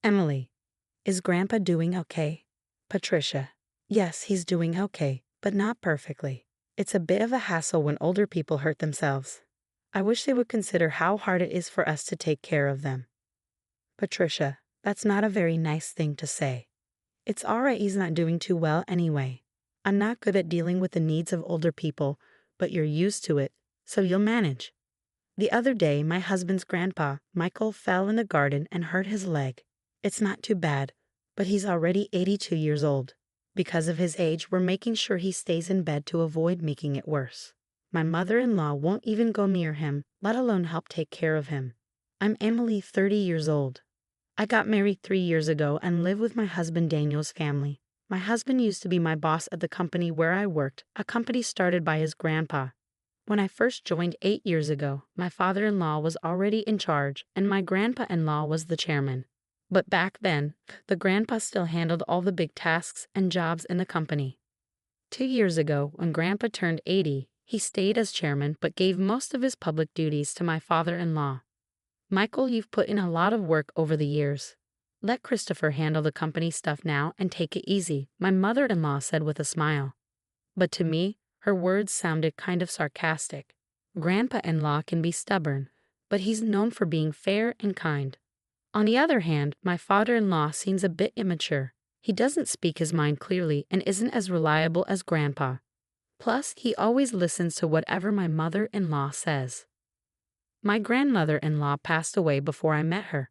Emily, is Grandpa doing okay? Patricia, yes, he's doing okay, but not perfectly. It's a bit of a hassle when older people hurt themselves. I wish they would consider how hard it is for us to take care of them. Patricia, that's not a very nice thing to say. It's alright he's not doing too well anyway. I'm not good at dealing with the needs of older people, but you're used to it, so you'll manage. The other day, my husband's grandpa, Michael, fell in the garden and hurt his leg. It's not too bad, but he's already 82 years old. Because of his age, we're making sure he stays in bed to avoid making it worse. My mother-in-law won't even go near him, let alone help take care of him. I'm Emily, 30 years old. I got married 3 years ago and live with my husband Daniel's family. My husband used to be my boss at the company where I worked, a company started by his grandpa. When I first joined 8 years ago, my father-in-law was already in charge and my grandpa-in-law was the chairman. But back then, the grandpa still handled all the big tasks and jobs in the company. 2 years ago, when Grandpa turned 80, he stayed as chairman but gave most of his public duties to my father-in-law. Michael, you've put in a lot of work over the years. Let Christopher handle the company stuff now and take it easy, my mother-in-law said with a smile. But to me, her words sounded kind of sarcastic. Grandpa-in-law can be stubborn, but he's known for being fair and kind. On the other hand, my father-in-law seems a bit immature. He doesn't speak his mind clearly and isn't as reliable as Grandpa. Plus, he always listens to whatever my mother-in-law says. My grandmother-in-law passed away before I met her.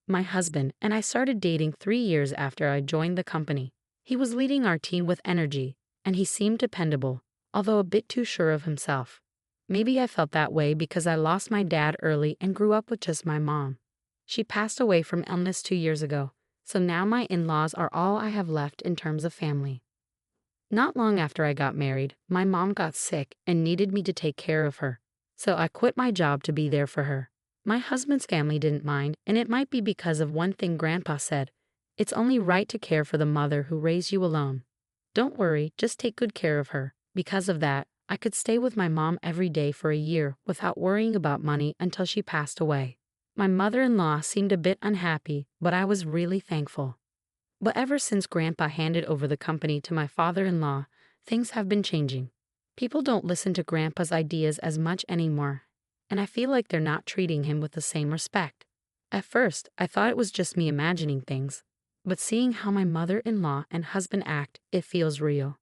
My husband and I started dating 3 years after I joined the company. He was leading our team with energy, and he seemed dependable, although a bit too sure of himself. Maybe I felt that way because I lost my dad early and grew up with just my mom. She passed away from illness 2 years ago, so now my in-laws are all I have left in terms of family. Not long after I got married, my mom got sick and needed me to take care of her, so I quit my job to be there for her. My husband's family didn't mind, and it might be because of one thing Grandpa said: it's only right to care for the mother who raised you alone. Don't worry, just take good care of her. Because of that, I could stay with my mom every day for a year without worrying about money until she passed away. My mother-in-law seemed a bit unhappy, but I was really thankful. But ever since Grandpa handed over the company to my father-in-law, things have been changing. People don't listen to Grandpa's ideas as much anymore, and I feel like they're not treating him with the same respect. At first, I thought it was just me imagining things, but seeing how my mother-in-law and husband act, it feels real.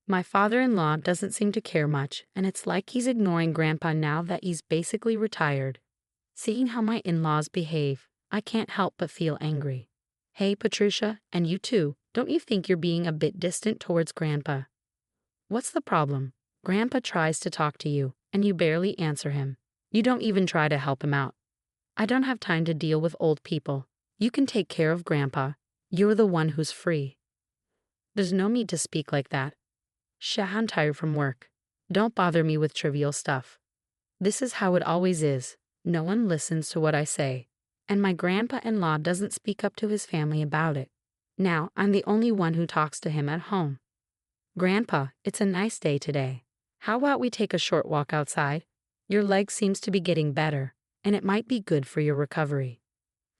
My father-in-law doesn't seem to care much, and it's like he's ignoring Grandpa now that he's basically retired. Seeing how my in-laws behave, I can't help but feel angry. Hey, Patricia, and you too, don't you think you're being a bit distant towards Grandpa? What's the problem? Grandpa tries to talk to you, and you barely answer him. You don't even try to help him out. I don't have time to deal with old people. You can take care of Grandpa. You're the one who's free. There's no need to speak like that. I'm tired from work. Don't bother me with trivial stuff. This is how it always is. No one listens to what I say, and my grandpa-in-law doesn't speak up to his family about it. Now I'm the only one who talks to him at home. Grandpa, it's a nice day today. How about we take a short walk outside? Your leg seems to be getting better, and it might be good for your recovery.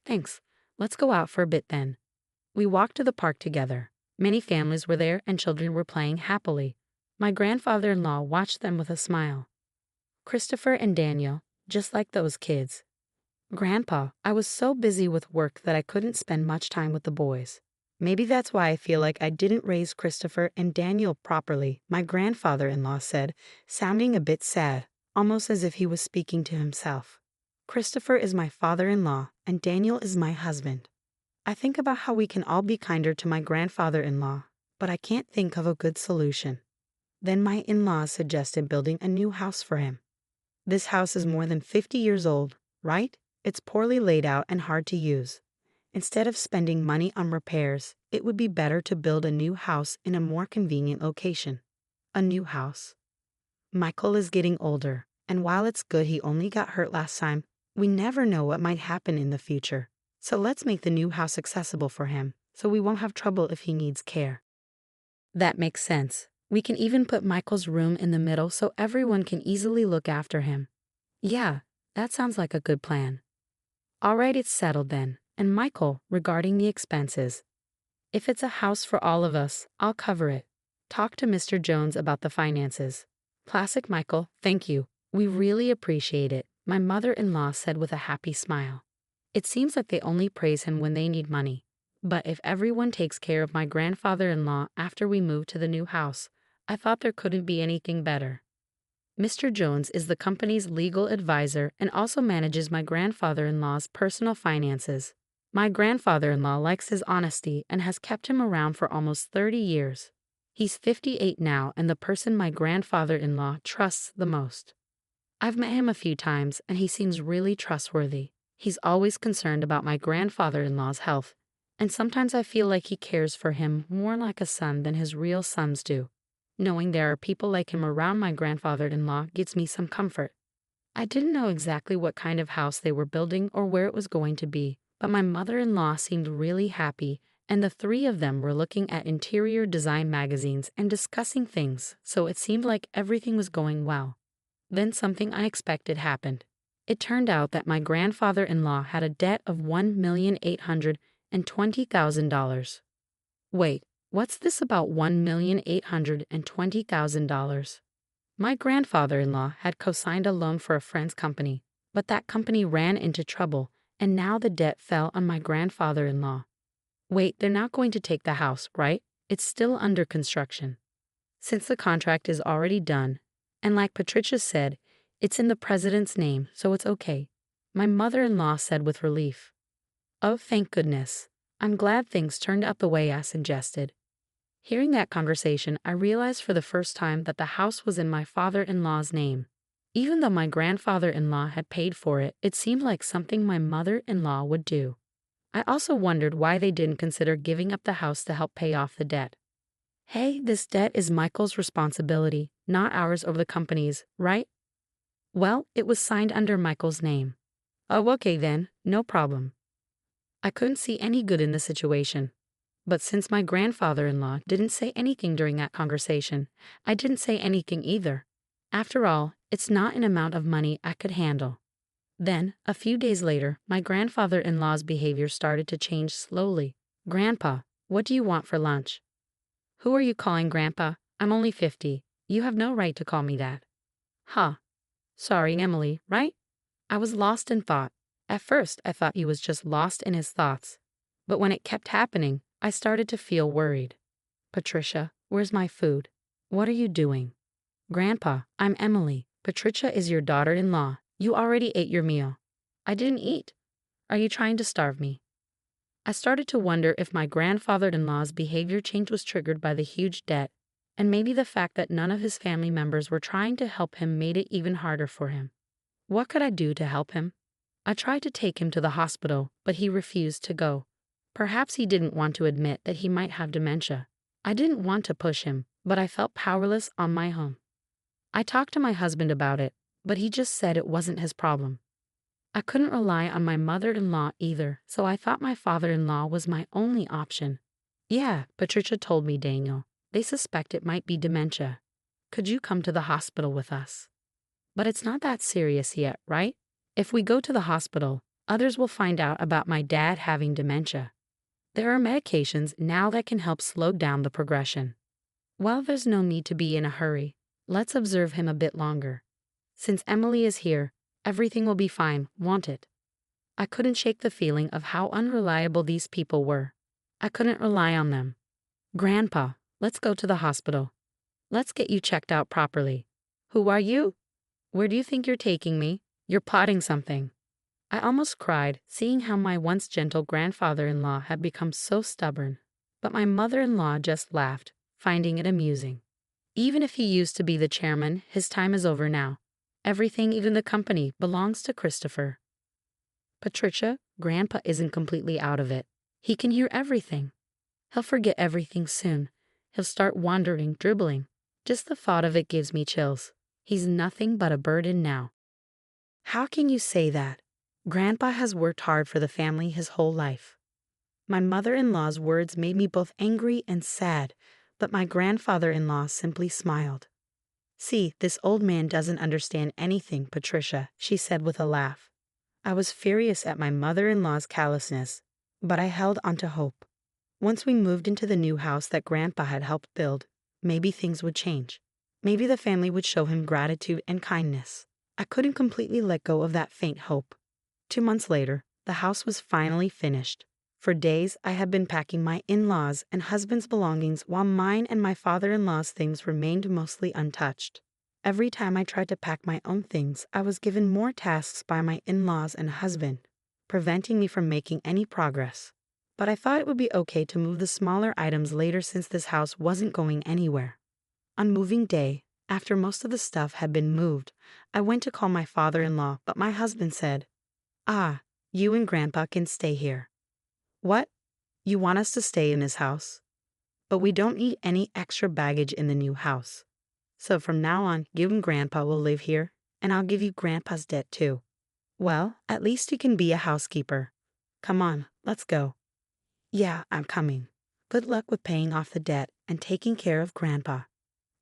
Thanks. Let's go out for a bit then. We walked to the park together. Many families were there and children were playing happily. My grandfather-in-law watched them with a smile. Christopher and Daniel, just like those kids. Grandpa, I was so busy with work that I couldn't spend much time with the boys. Maybe that's why I feel like I didn't raise Christopher and Daniel properly, my grandfather-in-law said, sounding a bit sad, almost as if he was speaking to himself. Christopher is my father-in-law and Daniel is my husband. I think about how we can all be kinder to my grandfather-in-law, but I can't think of a good solution. Then my in-laws suggested building a new house for him. This house is more than 50 years old, right? It's poorly laid out and hard to use. Instead of spending money on repairs, it would be better to build a new house in a more convenient location. A new house. Michael is getting older, and while it's good he only got hurt last time, we never know what might happen in the future. So let's make the new house accessible for him, so we won't have trouble if he needs care. That makes sense. We can even put Michael's room in the middle so everyone can easily look after him. Yeah, that sounds like a good plan. All right, it's settled then. And Michael, regarding the expenses. If it's a house for all of us, I'll cover it. Talk to Mr. Jones about the finances. Classic Michael, thank you. We really appreciate it, my mother-in-law said with a happy smile. It seems like they only praise him when they need money. But if everyone takes care of my grandfather-in-law after we move to the new house, I thought there couldn't be anything better. Mr. Jones is the company's legal advisor and also manages my grandfather-in-law's personal finances. My grandfather-in-law likes his honesty and has kept him around for almost 30 years. He's 58 now and the person my grandfather-in-law trusts the most. I've met him a few times and he seems really trustworthy. He's always concerned about my grandfather-in-law's health, and sometimes I feel like he cares for him more like a son than his real sons do. Knowing there are people like him around my grandfather-in-law gives me some comfort. I didn't know exactly what kind of house they were building or where it was going to be, but my mother-in-law seemed really happy, and the three of them were looking at interior design magazines and discussing things, so it seemed like everything was going well. Then something unexpected happened. It turned out that my grandfather-in-law had a debt of $1,820,000. Wait, what's this about $1,820,000? My grandfather-in-law had co-signed a loan for a friend's company, but that company ran into trouble, and now the debt fell on my grandfather-in-law. Wait, they're not going to take the house, right? It's still under construction. Since the contract is already done, and like Patricia said, it's in the president's name, so it's okay, my mother-in-law said with relief. Oh, thank goodness. I'm glad things turned out the way I suggested. Hearing that conversation, I realized for the first time that the house was in my father-in-law's name. Even though my grandfather-in-law had paid for it, it seemed like something my mother-in-law would do. I also wondered why they didn't consider giving up the house to help pay off the debt. Hey, this debt is Michael's responsibility, not ours or the company's, right? Well, it was signed under Michael's name. Oh, okay then, no problem. I couldn't see any good in the situation. But since my grandfather-in-law didn't say anything during that conversation, I didn't say anything either. After all, it's not an amount of money I could handle. Then, a few days later, my grandfather-in-law's behavior started to change slowly. Grandpa, what do you want for lunch? Who are you calling Grandpa? I'm only 50. You have no right to call me that. Huh. Sorry, Emily, right? I was lost in thought. At first, I thought he was just lost in his thoughts. But when it kept happening, I started to feel worried. Patricia, where's my food? What are you doing? Grandpa, I'm Emily. Patricia is your daughter-in-law. You already ate your meal. I didn't eat. Are you trying to starve me? I started to wonder if my grandfather-in-law's behavior change was triggered by the huge debt, and maybe the fact that none of his family members were trying to help him made it even harder for him. What could I do to help him? I tried to take him to the hospital, but he refused to go. Perhaps he didn't want to admit that he might have dementia. I didn't want to push him, but I felt powerless on my own. I talked to my husband about it, but he just said it wasn't his problem. I couldn't rely on my mother-in-law either, so I thought my father-in-law was my only option. Yeah, Patricia told me, Daniel. They suspect it might be dementia. Could you come to the hospital with us? But it's not that serious yet, right? If we go to the hospital, others will find out about my dad having dementia. There are medications now that can help slow down the progression. While there's no need to be in a hurry, let's observe him a bit longer. Since Emily is here, everything will be fine, won't it? I couldn't shake the feeling of how unreliable these people were. I couldn't rely on them. Grandpa, let's go to the hospital. Let's get you checked out properly. Who are you? Where do you think you're taking me? You're plotting something. I almost cried, seeing how my once gentle grandfather-in-law had become so stubborn. But my mother-in-law just laughed, finding it amusing. Even if he used to be the chairman, his time is over now. Everything, even the company, belongs to Christopher. Patricia, Grandpa isn't completely out of it. He can hear everything. He'll forget everything soon. He'll start wandering, dribbling. Just the thought of it gives me chills. He's nothing but a burden now. How can you say that? Grandpa has worked hard for the family his whole life. My mother-in-law's words made me both angry and sad, but my grandfather-in-law simply smiled. See, this old man doesn't understand anything, Patricia, she said with a laugh. I was furious at my mother-in-law's callousness, But I held on to hope. Once we moved into the new house that Grandpa had helped build, maybe things would change. Maybe the family would show him gratitude and kindness. I couldn't completely let go of that faint hope. 2 months later, the house was finally finished. For days, I had been packing my in-laws' and husband's belongings while mine and my father-in-law's things remained mostly untouched. Every time I tried to pack my own things, I was given more tasks by my in-laws and husband, preventing me from making any progress. But I thought it would be okay to move the smaller items later since this house wasn't going anywhere. On moving day, after most of the stuff had been moved, I went to call my father-in-law, but my husband said, "Ah, you and Grandpa can stay here." "What? You want us to stay in this house? But we don't need any extra baggage in the new house. So from now on, you and Grandpa will live here, and I'll give you Grandpa's debt too." "Well, at least you can be a housekeeper. Come on, let's go." "Yeah, I'm coming. Good luck with paying off the debt and taking care of Grandpa."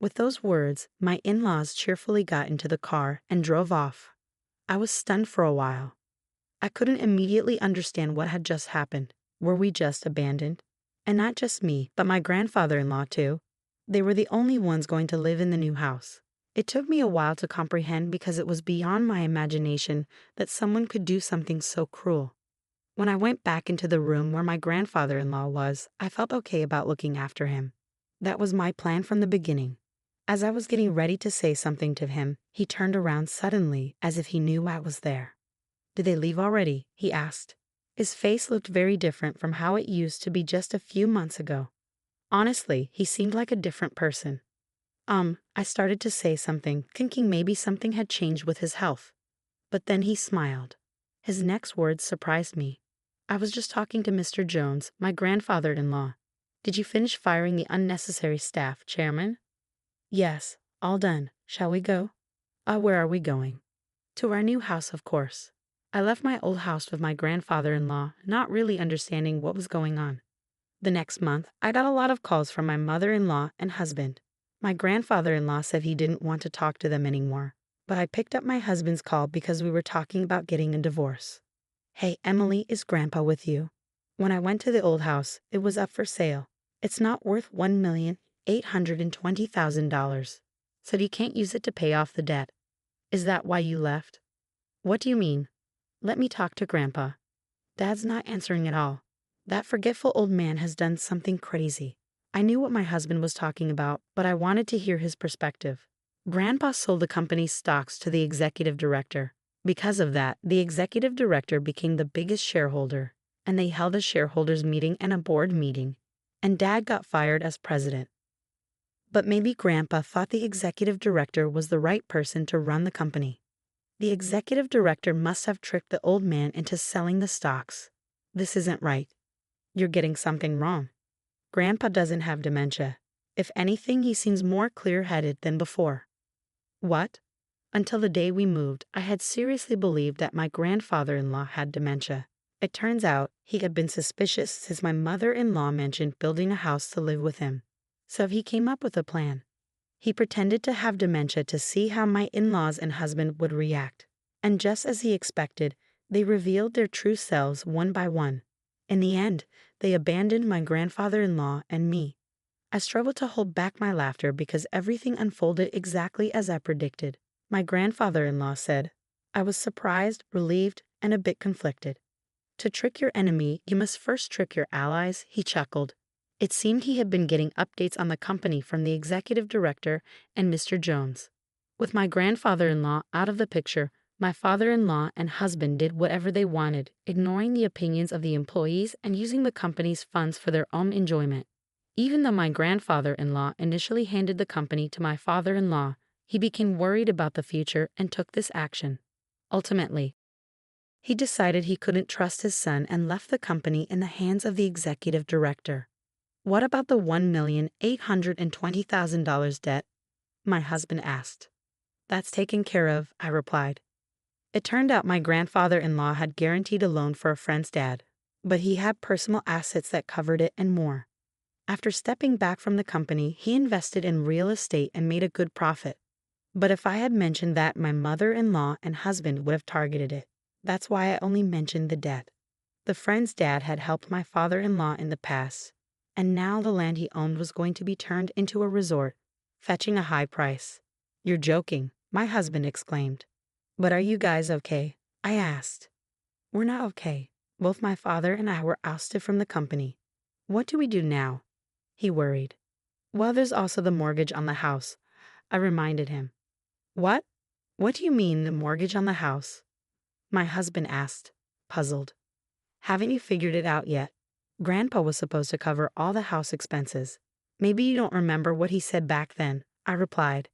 With those words, my in-laws cheerfully got into the car and drove off. I was stunned for a while. I couldn't immediately understand what had just happened. Were we just abandoned? And not just me, but my grandfather-in-law too. They were the only ones going to live in the new house. It took me a while to comprehend because it was beyond my imagination that someone could do something so cruel. When I went back into the room where my grandfather-in-law was, I felt okay about looking after him. That was my plan from the beginning. As I was getting ready to say something to him, he turned around suddenly as if he knew I was there. "Did they leave already?" he asked. His face looked very different from how it used to be just a few months ago. Honestly, he seemed like a different person. I started to say something, thinking maybe something had changed with his health. But then he smiled. His next words surprised me. "I was just talking to Mr. Jones, my grandfather-in-law. Did you finish firing the unnecessary staff, Chairman?" "Yes, all done. Shall we go?" Where are we going?" "To our new house, of course." I left my old house with my grandfather-in-law, not really understanding what was going on. The next month, I got a lot of calls from my mother-in-law and husband. My grandfather-in-law said he didn't want to talk to them anymore, but I picked up my husband's call because we were talking about getting a divorce. "Hey, Emily, is Grandpa with you?" When I went to the old house, it was up for sale. "It's not worth $1,820,000. Said you can't use it to pay off the debt." "Is that why you left?" "What do you mean?" "Let me talk to Grandpa." Dad's not answering at all. That forgetful old man has done something crazy. I knew what my husband was talking about, but I wanted to hear his perspective. Grandpa sold the company's stocks to the executive director. Because of that, the executive director became the biggest shareholder, and they held a shareholders meeting and a board meeting, and Dad got fired as president. But maybe Grandpa thought the executive director was the right person to run the company. The executive director must have tricked the old man into selling the stocks. This isn't right. You're getting something wrong. Grandpa doesn't have dementia. If anything, he seems more clear-headed than before. What? Until the day we moved, I had seriously believed that my grandfather-in-law had dementia. It turns out he had been suspicious since my mother-in-law mentioned building a house to live with him. So he came up with a plan. He pretended to have dementia to see how my in-laws and husband would react. And just as he expected, they revealed their true selves one by one. In the end, they abandoned my grandfather-in-law and me. I struggled to hold back my laughter because everything unfolded exactly as I predicted. My grandfather-in-law said, I was surprised, relieved, and a bit conflicted. "To trick your enemy, you must first trick your allies," he chuckled. It seemed he had been getting updates on the company from the executive director and Mr. Jones. With my grandfather-in-law out of the picture, my father-in-law and husband did whatever they wanted, ignoring the opinions of the employees and using the company's funds for their own enjoyment. Even though my grandfather-in-law initially handed the company to my father-in-law, he became worried about the future and took this action. Ultimately, he decided he couldn't trust his son and left the company in the hands of the executive director. "What about the $1,820,000 debt?" my husband asked. "That's taken care of," I replied. It turned out my grandfather-in-law had guaranteed a loan for a friend's dad, but he had personal assets that covered it and more. After stepping back from the company, he invested in real estate and made a good profit. But if I had mentioned that, my mother-in-law and husband would have targeted it. That's why I only mentioned the debt. The friend's dad had helped my father-in-law in the past, and now the land he owned was going to be turned into a resort, fetching a high price. "You're joking," my husband exclaimed. "But are you guys okay?" I asked. "We're not okay. Both my father and I were ousted from the company. What do we do now?" He worried. "Well, there's also the mortgage on the house," I reminded him. "What? What do you mean, the mortgage on the house?" my husband asked, puzzled. "Haven't you figured it out yet? Grandpa was supposed to cover all the house expenses. Maybe you don't remember what he said back then," I replied.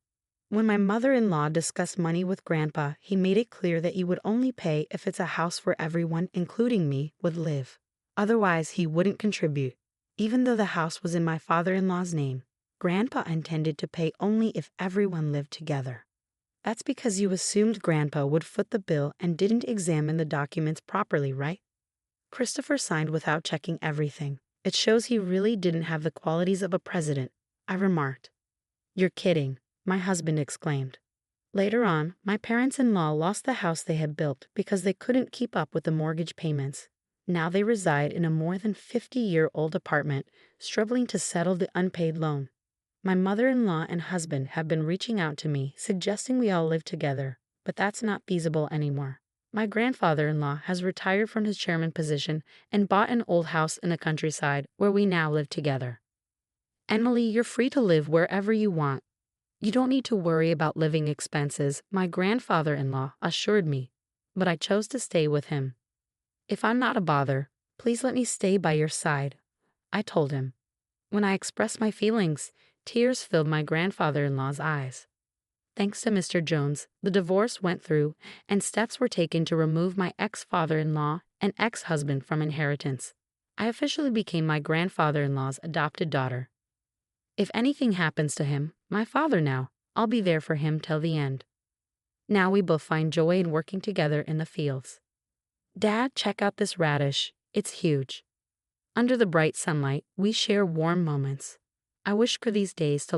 "When my mother-in-law discussed money with Grandpa, he made it clear that he would only pay if it's a house where everyone, including me, would live. Otherwise, he wouldn't contribute. Even though the house was in my father-in-law's name, Grandpa intended to pay only if everyone lived together." "That's because you assumed Grandpa would foot the bill and didn't examine the documents properly, right?" "Christopher signed without checking everything. It shows he really didn't have the qualities of a president," I remarked. "You're kidding," my husband exclaimed. Later on, my parents-in-law lost the house they had built because they couldn't keep up with the mortgage payments. Now they reside in a more than 50-year-old apartment, struggling to settle the unpaid loan. My mother-in-law and husband have been reaching out to me, suggesting we all live together, but that's not feasible anymore. My grandfather-in-law has retired from his chairman position and bought an old house in the countryside where we now live together. "Emily, you're free to live wherever you want. You don't need to worry about living expenses," my grandfather-in-law assured me, but I chose to stay with him. "If I'm not a bother, please let me stay by your side," I told him. When I expressed my feelings, tears filled my grandfather-in-law's eyes. Thanks to Mr. Jones, the divorce went through, and steps were taken to remove my ex-father-in-law and ex-husband from inheritance. I officially became my grandfather-in-law's adopted daughter. If anything happens to him, my father now, I'll be there for him till the end. Now we both find joy in working together in the fields. "Dad, check out this radish. It's huge." Under the bright sunlight, we share warm moments. I wish for these days to